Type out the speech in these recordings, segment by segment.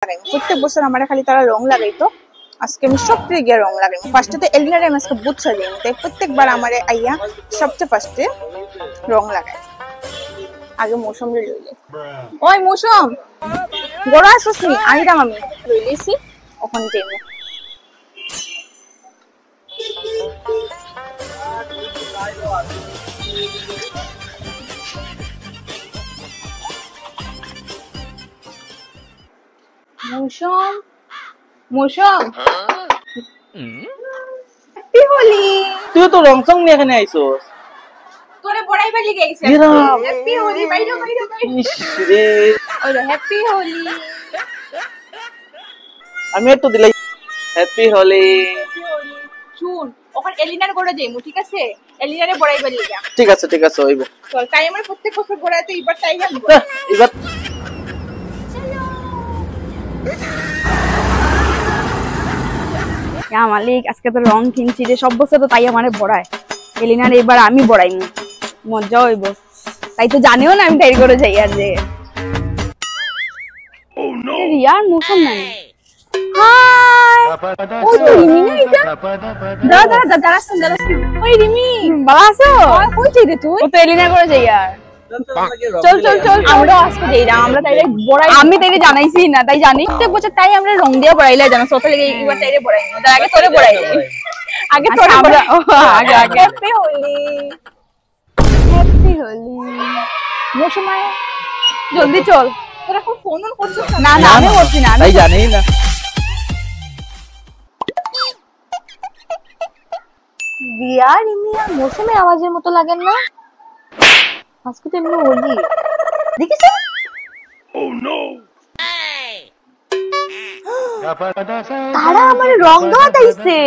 প্রত্যেক বছর আমার খালি তারা রং লাগাইতো, আজকে আমি সবচেয়ে গিয়ে রং লাগাই। ফার্স্টে এলিনারে আমি আজকে বুঝছা দিই, তাই প্রত্যেকবার আমার আইয়া সবচেয়ে ফার্স্টে রং লাগাই। আগে মৌসুম লইলে, ওই মৌসুম বড় আসছিস নি? আইরাম আমি লইলেছি ওখানে যাইব। মৌসুম মৌসুম হ্যাপি হোলি। তুই তো রং সং নিয়ে এখানে আইছস? তোরে পড়াইবার লিগে আইছি। হ্যাপি হোলি বাইরে বাইরে বাইরে। ইস রে, ওরে হ্যাপি হোলি। আমি একটু দিলাই হ্যাপি হোলি। শুন, ওখানে এলিনার করে যাইমু, ঠিক আছে? এলিনারে পড়াইবার লিগে। ঠিক আছে হইব। চল, তাই আমার প্রত্যেক বছর পড়াইতে এবার তাই আনবো। এবার মালিক আজকে তো রং কিনছি রে, সব বছর তো তাই আমারে বড়ায়। এলিনার এবার আমি বড়াইনি, মজা হইব। তাই তো জানিও না আমি তাই করে যাই। আর যে রিয়ার মৌসুম নাই। হাই, ওই তো রিমি না এটা? দাঁড়া ওই রিমি, ভালো আছো? কই যাই রে তুই? ও তো এলিনার করে যাই। আর চল চল চল, আমরা আজকে যাই না, আমরা তাইলে বড়াই। আমি তাইলে জানাইছি না, তাই জানি প্রত্যেক বছর তাই আমরা রং দিয়ে বড়াইলে জানো। সোতে লেগে এবার তাইলে বড়াই না, তার আগে তোরে বড়াই। আগে তোরে বড়া, আগে আগে হ্যাপি হোলি হ্যাপি হোলি। মৌসুমায় জলদি চল। তোরা এখন ফোন অন করছিস না? না আমি করছি না, তাই জানি না। রিয়া রিমি আর মৌসুমে আওয়াজের মতো লাগেন না? আজকে তো এমনি হোলি দেখেছি। তারা আমার রং দেওয়া দিয়েছে।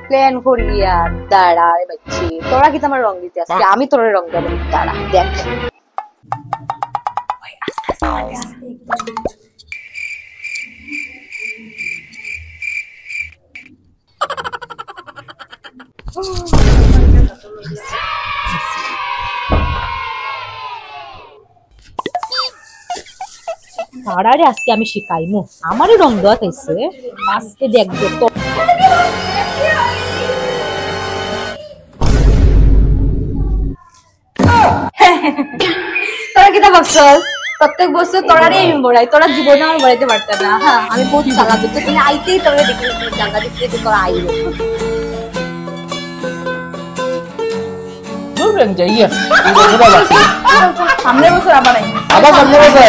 প্ল্যান করিয়া দাঁড়া রে বাচ্চি, তোরা কি তোমার রং দিতে আসছে? আমি তোর রং দেবো, দাঁড়া দেখ। তারারে আজকে আমি শিখাইমু, আমারই রং দেওয়া তাইছে। আজকে দেখবে তো। তোরা কি তা ভাবছস প্রত্যেক বছর তোরারে আমি বড়াই? তোরা জীবনে আমার বড়াইতে পারত না। হ্যাঁ, আমি বহুত চালা দিতে, তুমি আইতেই তোরা দেখি জায়গা দিতে তোরা আইবে। বলবেন যাইয়া সামনের বছর আবার আবার সামনে বছর